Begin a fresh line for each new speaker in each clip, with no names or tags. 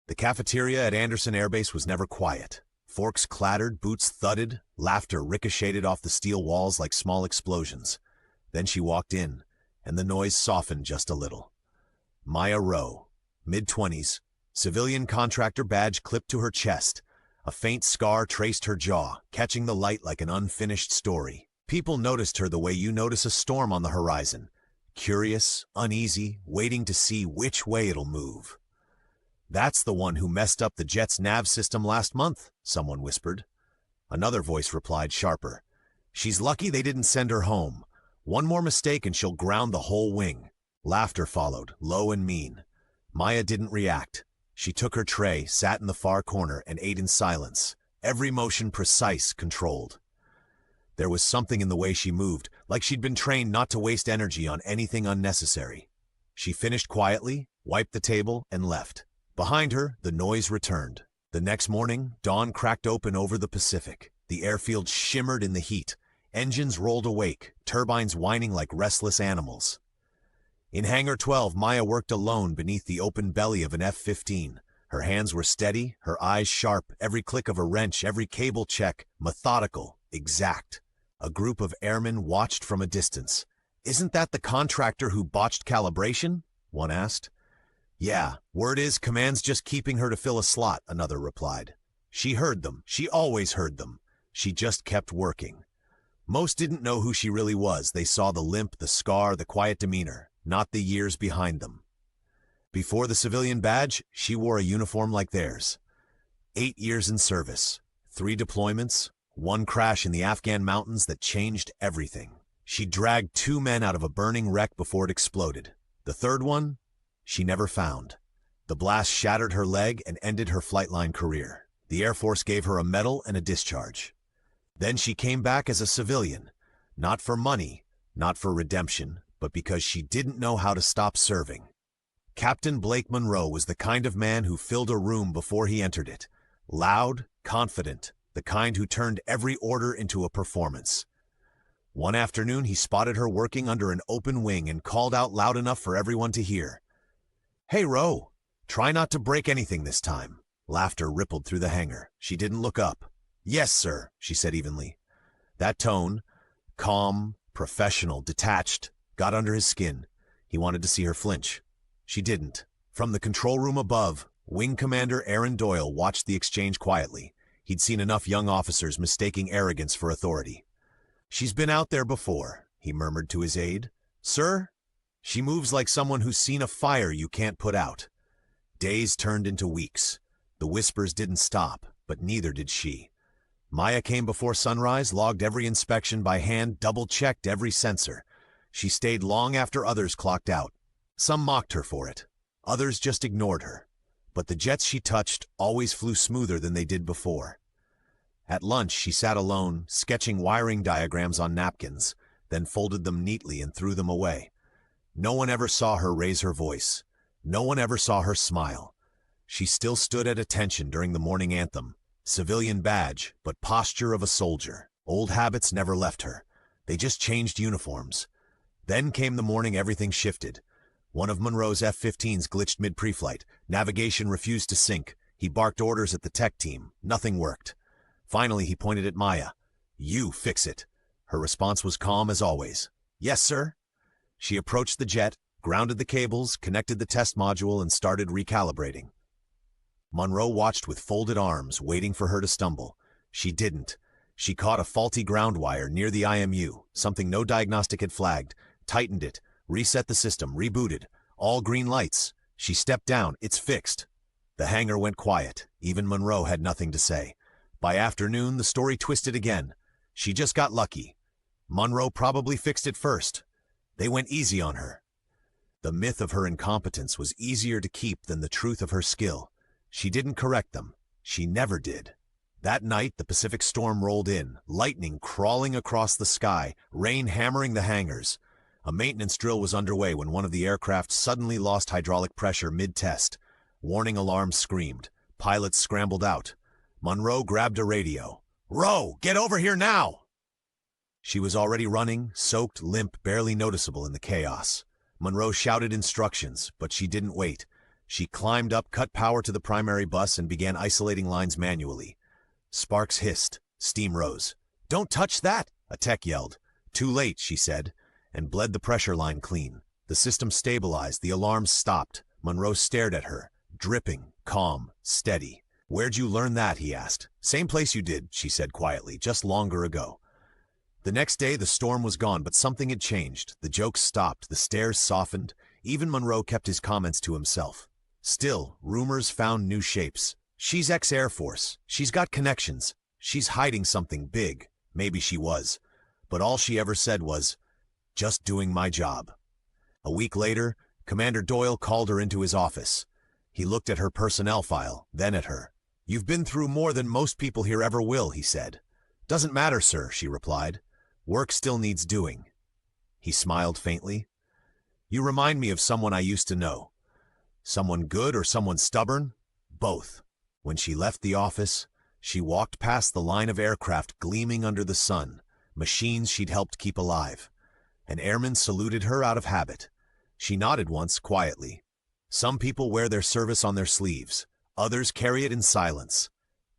The cafeteria at Anderson Air Base was never quiet. Forks clattered, boots thudded, laughter ricocheted off the steel walls like small explosions. Then she walked in, and the noise softened just a little. Maya Rowe, mid-20s, civilian contractor badge clipped to her chest. A faint scar traced her jaw, catching the light like an unfinished story. People noticed her the way you notice a storm on the horizon. Curious, uneasy, waiting to see which way it'll move. "That's the one who messed up the jet's nav system last month," someone whispered. Another voice replied, sharper. "She's lucky they didn't send her home. One more mistake and she'll ground the whole wing." Laughter followed, low and mean. Maya didn't react. She took her tray, sat in the far corner, and ate in silence, every motion precise, controlled. There was something in the way she moved, like she'd been trained not to waste energy on anything unnecessary. She finished quietly, wiped the table, and left. Behind her, the noise returned. The next morning, dawn cracked open over the Pacific. The airfield shimmered in the heat. Engines rolled awake, turbines whining like restless animals. In Hangar 12, Maya worked alone beneath the open belly of an F-15. Her hands were steady, her eyes sharp, every click of a wrench, every cable check, methodical, exact. A group of airmen watched from a distance. "Isn't that the contractor who botched calibration?" one asked. "Yeah, word is command's just keeping her to fill a slot," another replied. She heard them. She always heard them. She just kept working. Most didn't know who she really was. They saw the limp, the scar, the quiet demeanor, not the years behind them. Before the civilian badge, she wore a uniform like theirs. 8 years in service, 3 deployments, 1 crash in the Afghan mountains that changed everything. She dragged 2 men out of a burning wreck before it exploded. The third one, she never found. The blast shattered her leg and ended her flightline career. The Air Force gave her a medal and a discharge. Then she came back as a civilian, not for money, not for redemption, but because she didn't know how to stop serving. Captain Blake Monroe was the kind of man who filled a room before he entered it. Loud, confident, the kind who turned every order into a performance. One afternoon, he spotted her working under an open wing and called out loud enough for everyone to hear. "Hey, Rowe, try not to break anything this time." Laughter rippled through the hangar. She didn't look up. "Yes, sir," she said evenly. That tone, calm, professional, detached, got under his skin. He wanted to see her flinch. She didn't. From the control room above, Wing Commander Aaron Doyle watched the exchange quietly. He'd seen enough young officers mistaking arrogance for authority. "She's been out there before," he murmured to his aide. "Sir, she moves like someone who's seen a fire you can't put out." Days turned into weeks. The whispers didn't stop, but neither did she. Maya came before sunrise, logged every inspection by hand, double-checked every sensor. She stayed long after others clocked out. Some mocked her for it. Others just ignored her. But the jets she touched always flew smoother than they did before. At lunch, she sat alone, sketching wiring diagrams on napkins, then folded them neatly and threw them away. No one ever saw her raise her voice. No one ever saw her smile. She still stood at attention during the morning anthem. Civilian badge, but posture of a soldier. Old habits never left her. They just changed uniforms. Then came the morning everything shifted. One of Monroe's F-15s glitched mid-preflight. Navigation refused to sync. He barked orders at the tech team. Nothing worked. Finally, he pointed at Maya. "You fix it." Her response was calm as always. "Yes, sir." She approached the jet, grounded the cables, connected the test module, and started recalibrating. Monroe watched with folded arms, waiting for her to stumble. She didn't. She caught a faulty ground wire near the IMU, something no diagnostic had flagged, tightened it, reset the system, rebooted. All green lights. She stepped down. "It's fixed." The hangar went quiet. Even Monroe had nothing to say. By afternoon, the story twisted again. She just got lucky. Monroe probably fixed it first. They went easy on her. The myth of her incompetence was easier to keep than the truth of her skill. She didn't correct them. She never did. That night, the Pacific storm rolled in, lightning crawling across the sky, rain hammering the hangars. A maintenance drill was underway when one of the aircraft suddenly lost hydraulic pressure mid-test. Warning alarms screamed. Pilots scrambled out. Monroe grabbed a radio. "Rowe, get over here now!" She was already running, soaked, limp, barely noticeable in the chaos. Monroe shouted instructions, but she didn't wait. She climbed up, cut power to the primary bus, and began isolating lines manually. Sparks hissed. Steam rose. "Don't touch that!" a tech yelled. "Too late," she said, and bled the pressure line clean. The system stabilized. The alarms stopped. Monroe stared at her, dripping, calm, steady. "Where'd you learn that?" he asked. "Same place you did," she said quietly, "just longer ago." The next day, the storm was gone, but something had changed. The jokes stopped. The stares softened. Even Monroe kept his comments to himself. Still, rumors found new shapes. "She's ex-Air Force. She's got connections. She's hiding something big." Maybe she was. But all she ever said was, "Just doing my job." A week later, Commander Doyle called her into his office. He looked at her personnel file, then at her. "You've been through more than most people here ever will," he said. "Doesn't matter, sir," she replied. "Work still needs doing." He smiled faintly. "You remind me of someone I used to know." Someone good or someone stubborn? Both. When she left the office, she walked past the line of aircraft gleaming under the sun, machines she'd helped keep alive. An airman saluted her out of habit. She nodded once, quietly. Some people wear their service on their sleeves. Others carry it in silence.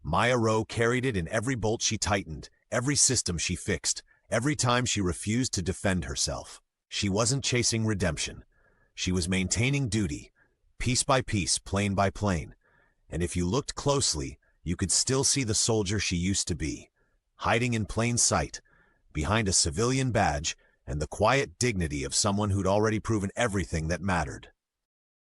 Maya Rowe carried it in every bolt she tightened, every system she fixed, every time she refused to defend herself. She wasn't chasing redemption. She was maintaining duty, piece by piece, plane by plane. And if you looked closely, you could still see the soldier she used to be, hiding in plain sight, behind a civilian badge and the quiet dignity of someone who'd already proven everything that mattered.